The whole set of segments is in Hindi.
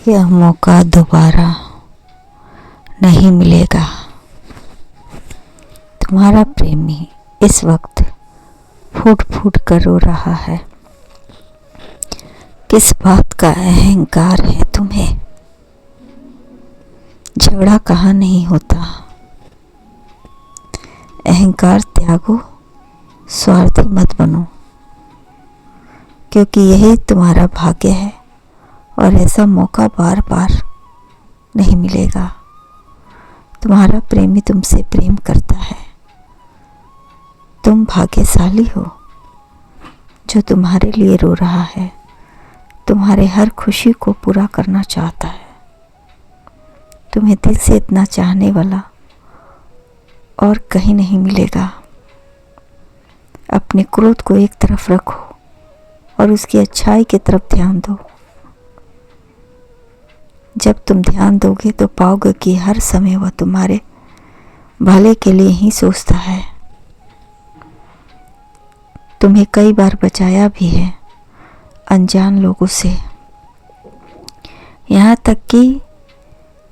यह मौका दोबारा नहीं मिलेगा। तुम्हारा प्रेमी इस वक्त फूट फूट कर रो रहा है। किस बात का अहंकार है तुम्हें? झगड़ा कहाँ नहीं होता। अहंकार त्यागो, स्वार्थी मत बनो, क्योंकि यही तुम्हारा भाग्य है और ऐसा मौका बार बार नहीं मिलेगा। तुम्हारा प्रेमी तुमसे प्रेम करता है। तुम भाग्यशाली हो जो तुम्हारे लिए रो रहा है, तुम्हारे हर खुशी को पूरा करना चाहता है। तुम्हें दिल से इतना चाहने वाला और कहीं नहीं मिलेगा। अपने क्रोध को एक तरफ रखो और उसकी अच्छाई की तरफ ध्यान दो। जब तुम ध्यान दोगे तो पाओगे कि हर समय वह तुम्हारे भले के लिए ही सोचता है। तुम्हें कई बार बचाया भी है अनजान लोगों से, यहाँ तक कि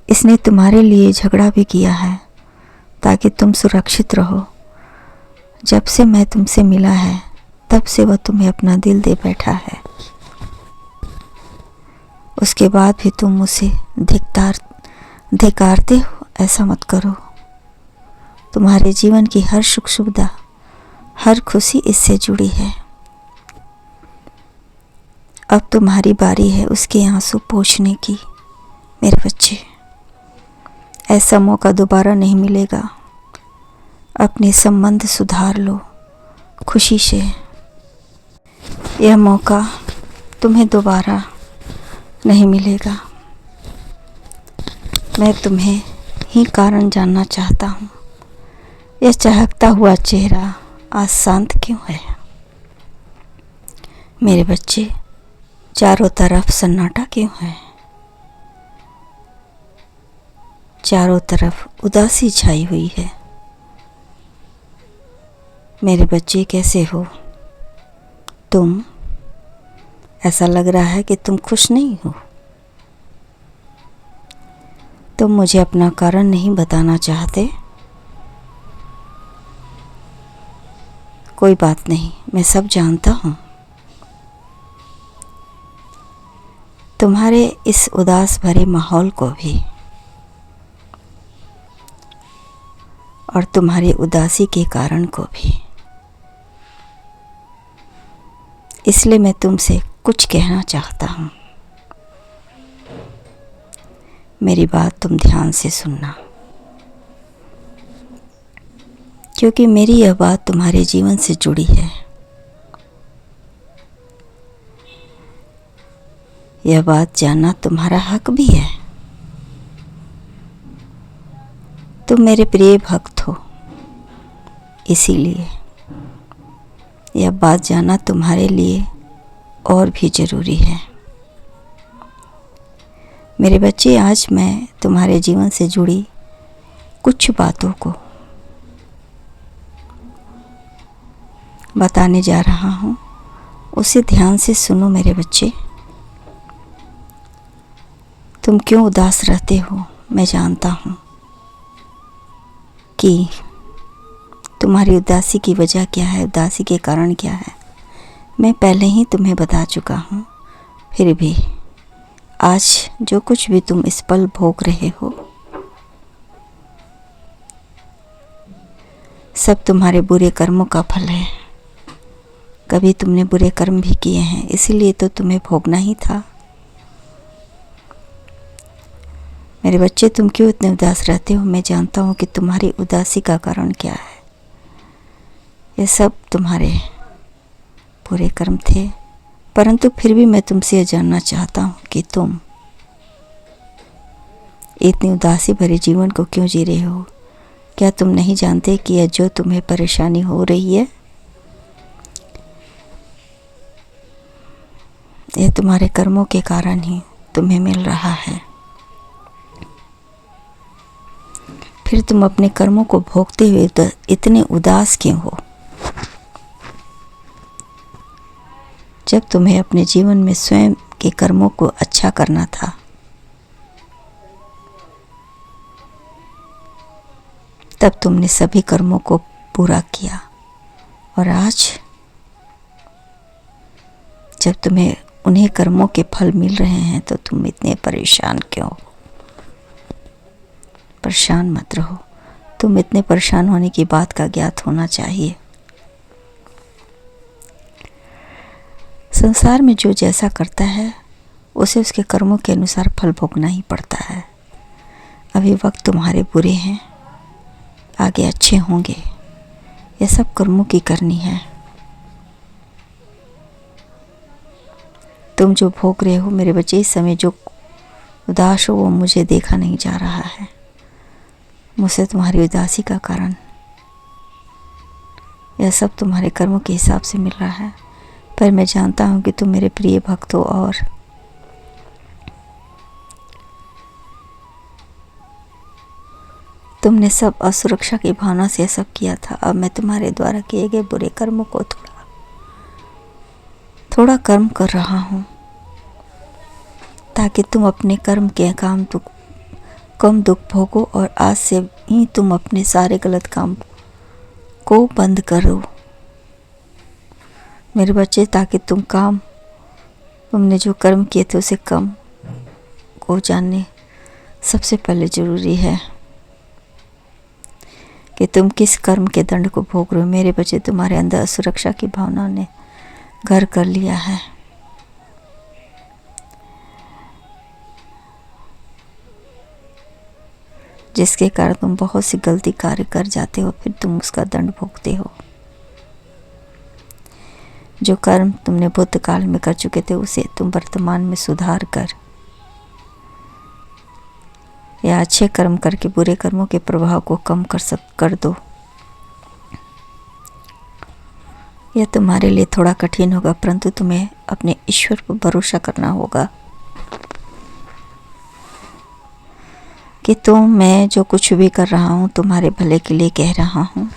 इसने तुम्हारे लिए झगड़ा भी किया है ताकि तुम सुरक्षित रहो। जब से मैं तुमसे मिला है तब से वह तुम्हें अपना दिल दे बैठा है। उसके बाद भी तुम उसे धिक्कारते हो। ऐसा मत करो। तुम्हारे जीवन की हर सुख सुविधा, हर खुशी इससे जुड़ी है। अब तुम्हारी बारी है उसके आंसू पोंछने की। मेरे बच्चे, ऐसा मौका दोबारा नहीं मिलेगा। अपने संबंध सुधार लो खुशी से। यह मौका तुम्हें दोबारा नहीं मिलेगा। मैं तुम्हें ही कारण जानना चाहता हूँ। यह चहकता हुआ चेहरा आज शांत क्यों है? मेरे बच्चे, चारों तरफ सन्नाटा क्यों है? चारों तरफ उदासी छाई हुई है। मेरे बच्चे, कैसे हो तुम? ऐसा लग रहा है कि तुम खुश नहीं हो। तुम मुझे अपना कारण नहीं बताना चाहते? कोई बात नहीं, मैं सब जानता हूँ। तुम्हारे इस उदास भरे माहौल को भी और तुम्हारी उदासी के कारण को भी। इसलिए मैं तुमसे कुछ कहना चाहता हूँ। मेरी बात तुम ध्यान से सुनना, क्योंकि मेरी यह बात तुम्हारे जीवन से जुड़ी है। यह बात जानना तुम्हारा हक भी है। तुम मेरे प्रिय भक्त हो, इसीलिए यह बात जानना तुम्हारे लिए और भी ज़रूरी है। मेरे बच्चे, आज मैं तुम्हारे जीवन से जुड़ी कुछ बातों को बताने जा रहा हूँ। उसे ध्यान से सुनो मेरे बच्चे। तुम क्यों उदास रहते हो, मैं जानता हूँ कि तुम्हारी उदासी की वजह क्या है, उदासी के कारण क्या है। मैं पहले ही तुम्हें बता चुका हूँ। फिर भी आज जो कुछ भी तुम इस पल भोग रहे हो, सब तुम्हारे बुरे कर्मों का फल है। कभी तुमने बुरे कर्म भी किए हैं, इसीलिए तो तुम्हें भोगना ही था। मेरे बच्चे, तुम क्यों इतने उदास रहते हो? मैं जानता हूँ कि तुम्हारी उदासी का कारण क्या है। ये सब तुम्हारे बुरे कर्म थे, परंतु फिर भी मैं तुमसे यह जानना चाहता हूँ कि तुम इतनी उदासी भरे जीवन को क्यों जी रहे हो? क्या तुम नहीं जानते कि यह जो तुम्हें परेशानी हो रही है, यह तुम्हारे कर्मों के कारण ही तुम्हें मिल रहा है। फिर तुम अपने कर्मों को भोगते हुए इतने उदास क्यों हो? जब तुम्हें अपने जीवन में स्वयं के कर्मों को अच्छा करना था, तब तुमने सभी कर्मों को पूरा किया, और आज जब तुम्हें उन्हीं कर्मों के फल मिल रहे हैं तो तुम इतने परेशान क्यों हो? परेशान मत रहो। तुम इतने परेशान होने की बात का ज्ञात होना चाहिए। संसार में जो जैसा करता है उसे उसके कर्मों के अनुसार फल भोगना ही पड़ता है। अभी वक्त तुम्हारे बुरे हैं, आगे अच्छे होंगे। यह सब कर्मों की करनी है। तुम जो भोग रहे हो मेरे बच्चे, इस समय जो उदास हो वो मुझे देखा नहीं जा रहा है। मुझसे तुम्हारी उदासी का कारण यह सब तुम्हारे कर्मों के हिसाब से मिल रहा है, पर मैं जानता हूँ कि तुम मेरे प्रिय भक्त हो और तुमने सब असुरक्षा की भावना से सब किया था। अब मैं तुम्हारे द्वारा किए गए बुरे कर्मों को थोड़ा कर्म कर रहा हूँ, ताकि तुम अपने कर्म के कम दुख भोगो और आज से ही तुम अपने सारे गलत काम को बंद करो मेरे बच्चे, ताकि तुमने जो कर्म किए थे उसे कम को जानने सबसे पहले ज़रूरी है कि तुम किस कर्म के दंड को भोग रहे हो। मेरे बच्चे, तुम्हारे अंदर असुरक्षा की भावना ने घर कर लिया है। जिसके कारण तुम बहुत सी गलती कार्य कर जाते हो, फिर तुम उसका दंड भोगते हो। जो कर्म तुमने भूतकाल में कर चुके थे उसे तुम वर्तमान में सुधार कर या अच्छे कर्म करके बुरे कर्मों के प्रभाव को कम कर दो। यह तुम्हारे लिए थोड़ा कठिन होगा, परंतु तुम्हें अपने ईश्वर पर भरोसा करना होगा कि मैं जो कुछ भी कर रहा हूँ तुम्हारे भले के लिए कह रहा हूँ।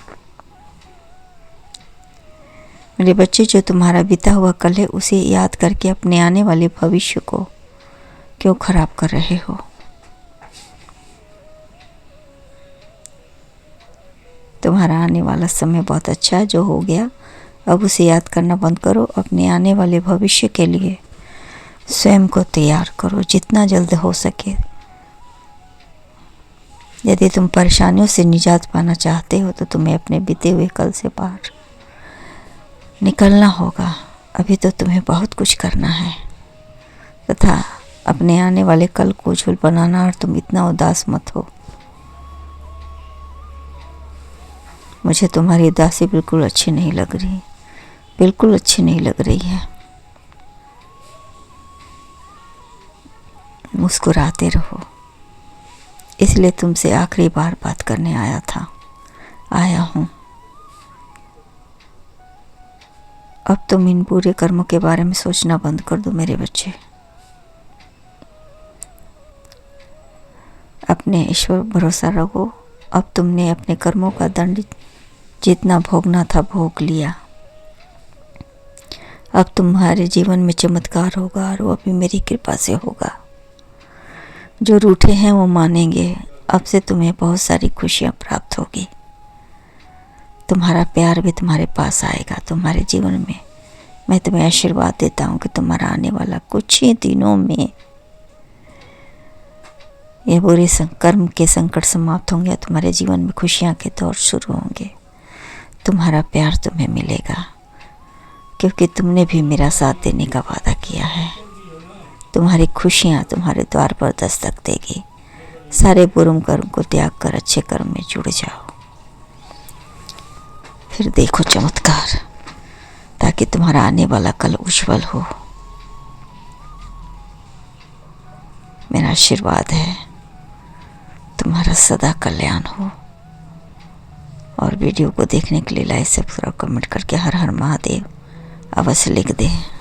मेरे बच्चे, जो तुम्हारा बीता हुआ कल है उसे याद करके अपने आने वाले भविष्य को क्यों खराब कर रहे हो? तुम्हारा आने वाला समय बहुत अच्छा है। जो हो गया अब उसे याद करना बंद करो। अपने आने वाले भविष्य के लिए स्वयं को तैयार करो जितना जल्द हो सके। यदि तुम परेशानियों से निजात पाना चाहते हो तो तुम्हें अपने बीते हुए कल से बाहर निकलना होगा। अभी तो तुम्हें बहुत कुछ करना है तथा अपने आने वाले कल को उज्जवल बनाना। और तुम इतना उदास मत हो। मुझे तुम्हारी उदासी बिल्कुल अच्छी नहीं लग रही, बिल्कुल अच्छी नहीं लग रही है। मुस्कुराते रहो, इसलिए तुमसे आखिरी बार बात करने आया हूँ। अब तुम इन बुरे कर्मों के बारे में सोचना बंद कर दो मेरे बच्चे। अपने ईश्वर भरोसा रखो। अब तुमने अपने कर्मों का दंड जितना भोगना था भोग लिया। अब तुम्हारे जीवन में चमत्कार होगा और वो भी मेरी कृपा से होगा। जो रूठे हैं वो मानेंगे। अब से तुम्हें बहुत सारी खुशियाँ प्राप्त होगी। तुम्हारा प्यार भी तुम्हारे पास आएगा। तुम्हारे जीवन में मैं तुम्हें आशीर्वाद देता हूँ कि तुम्हारा आने वाला कुछ ही दिनों में ये बुरे कर्म के संकट समाप्त होंगे। तुम्हारे जीवन में खुशियाँ के दौर शुरू होंगे। तुम्हारा प्यार तुम्हें मिलेगा क्योंकि तुमने भी मेरा साथ देने का वादा किया है। तुम्हारी खुशियाँ तुम्हारे द्वार पर दस्तक देगी। सारे बुरे कर्म को त्याग कर अच्छे कर्म में जुड़ जाओ। फिर देखो चमत्कार, ताकि तुम्हारा आने वाला कल उज्जवल हो। मेरा आशीर्वाद है तुम्हारा सदा कल्याण हो। और वीडियो को देखने के लिए लाइक, सब्सक्राइब, कमेंट करके हर हर महादेव अवश्य लिख दें।